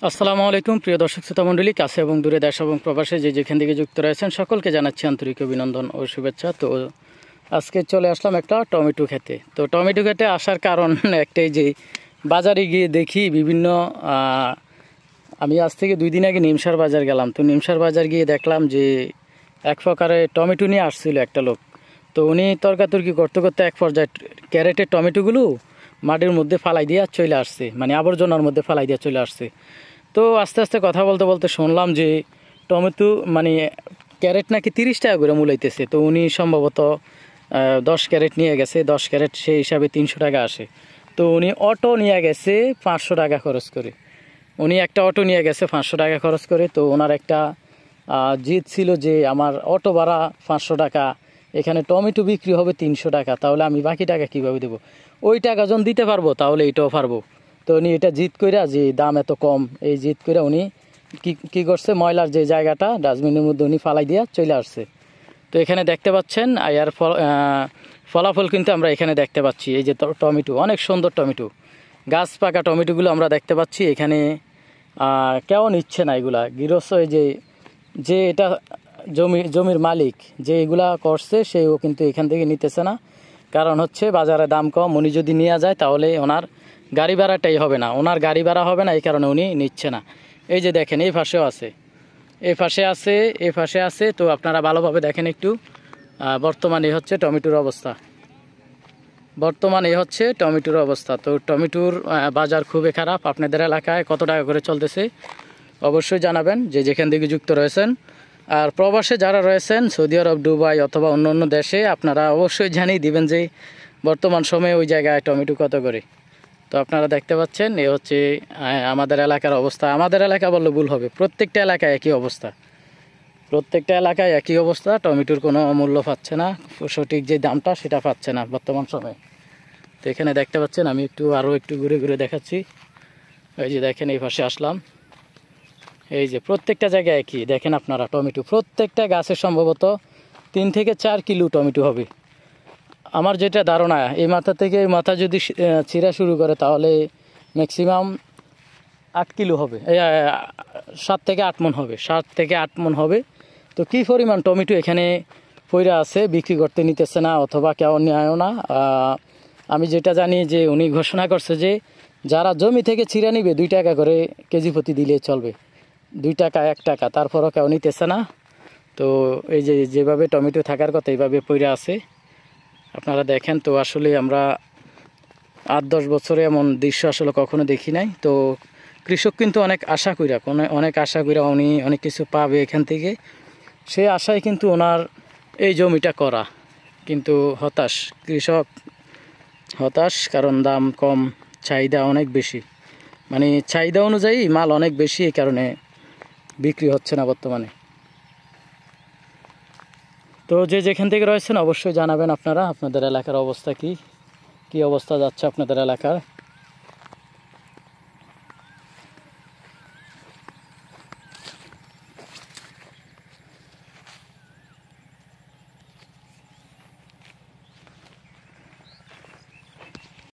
আসসালামু আলাইকুম প্রিয় দর্শক শ্রোতা মণ্ডলী, কাছে এবং দূরে দেশ এবং প্রবাসে যে যেখান থেকে যুক্ত রয়েছেন সকলকে জানাচ্ছি আন্তরিক অভিনন্দন ও শুভেচ্ছা। তো আজকে চলে আসলাম একটা টমেটো খেতে। তো টমেটো খেতে আসার কারণ একটাই যে বাজারে গিয়ে দেখি বিভিন্ন আমি আজ থেকে 2 দিন আগে নিমসার বাজার গেলাম। তো নিমসার বাজার গিয়ে দেখলাম যে এক প্রকারে টমেটো নিয়ে আসছিল একটা লোক। তো উনি তর্কাতর্কি করতে করতে এক পর্যায়ে ক্যারেটের টমেটোগুলো মাটির মধ্যে ফালাই দিয়ে চলে আসছে, মানে আবর্জনার মধ্যে ফালাই দিয়ে চলে আসছে। তো আস্তে আস্তে কথা বলতে বলতে শুনলাম যে টমেটো মানে ক্যারেট নাকি 30 টাকা করে মূলাইতেছে। তো উনি সম্ভবত 10 ক্যারেট নিয়ে গেছে, 10 ক্যারেট সেই হিসাবে 300 টাকা আসে। তো উনি অটো নিয়ে গেছে 500 টাকা খরচ করে। উনি একটা অটো নিয়ে গেছে 500 টাকা খরচ করে। তো ওনার একটা জিদ ছিল যে আমার অটো ভাড়া 500 টাকা, এখানে টমেটো বিক্রি হবে 300 টাকা, তাহলে আমি বাকি টাকা কীভাবে দেবো? ওই টাকা যখন দিতে পারবো তাহলে এটাও পারবো। তো উনি এটা জিদ কইরা যে দাম এত কম, এই জিদ করে উনি কি করছে, ময়লার যে জায়গাটা ডাস্টবিনের মধ্যে উনি ফালাই দিয়া চলে আসছে। তো এখানে দেখতে পাচ্ছেন এর ফলাফল কিন্তু আমরা এখানে দেখতে পাচ্ছি। এই যে টমেটো, অনেক সুন্দর টমেটো, গাছ পাকা টমেটোগুলো আমরা দেখতে পাচ্ছি। এখানে কেউ নিচ্ছে না এগুলা। গৃহস্থ যে এটা জমির মালিক যে এগুলা করছে সেও কিন্তু এখান থেকে নিতেছে না। কারণ হচ্ছে বাজারে দাম কম, উনি যদি নিয়ে যায় তাহলে ওনার গাড়ি ভাড়াটাই হবে না, ওনার গাড়ি ভাড়া হবে না, এই কারণে উনি নিচ্ছে না। এই যে দেখেন এই পাশেও আছে, এই পাশে আছে, এই পাশে আছে। তো আপনারা ভালোভাবে দেখেন একটু। বর্তমানে হচ্ছে টমেটোর অবস্থা, তো টমেটোর বাজার খুবই খারাপ। আপনাদের এলাকায় কত টাকা করে চলতেছে অবশ্যই জানাবেন যে যেখান থেকে যুক্ত রয়েছেন। আর প্রবাসে যারা রয়েছেন সৌদি আরব, দুবাই অথবা অন্য অন্য দেশে, আপনারা অবশ্যই জানিয়ে দিবেন যে বর্তমান সময়ে ওই জায়গায় টমেটো কত করে। তো আপনারা দেখতে পাচ্ছেন এ হচ্ছে আমাদের এলাকার অবস্থা। আমাদের এলাকা বললে ভুল হবে, প্রত্যেকটা এলাকায় একই অবস্থা। টমেটোর কোনো মূল্য পাচ্ছে না, সঠিক যে দামটা সেটা পাচ্ছে না বর্তমান সময়ে। তো এখানে দেখতে পাচ্ছেন, আমি আরও একটু ঘুরে ঘুরে দেখাচ্ছি। এই যে দেখেন এই পাশে আসলাম, এই যে প্রত্যেকটা জায়গায় একই। দেখেন আপনারা টমেটো, প্রত্যেকটা গাছে সম্ভবত 3 থেকে 4 কিলো টমেটো হবে। আমার যেটা ধারণা, এই মাথা থেকে এই মাথা যদি ছিঁড়া শুরু করে তাহলে ম্যাক্সিমাম 8 কিলো হবে, 7 থেকে 8 মণ হবে, 7 থেকে 8 মণ হবে। তো কী পরিমাণ টমেটো এখানে পইরা আছে, বিক্রি করতে নিতেছে না অথবা কেউ নেয়ও না। আমি যেটা জানি যে উনি ঘোষণা করছে যে যারা জমি থেকে ছিঁড়া নিবে 2 টাকা করে কেজি প্রতি দিলে চলবে, 2 টাকা 1 টাকা, তারপরও কেউ নিতেছে না। তো এই যে যেভাবে টমেটো থাকার কথা এইভাবে পইরা আছে আপনারা দেখেন। তো আসলে আমরা 8-10 বছরে এমন দৃশ্য আসলে কখনো দেখি নাই। তো কৃষক কিন্তু অনেক আশা কইরা উনি অনেক কিছু পাবে এখান থেকে, সেই আশায় কিন্তু ওনার এই জমিটা করা। কিন্তু কৃষক হতাশ, কারণ দাম কম, চাহিদা অনেক বেশি, মানে চাহিদা অনুযায়ী মাল অনেক বেশি, এই কারণে বিক্রি হচ্ছে না বর্তমানে। তো যে যেখান থেকে রয়েছেন অবশ্যই জানাবেন আপনারা আপনাদের এলাকার অবস্থা কী অবস্থা যাচ্ছে আপনাদের এলাকার।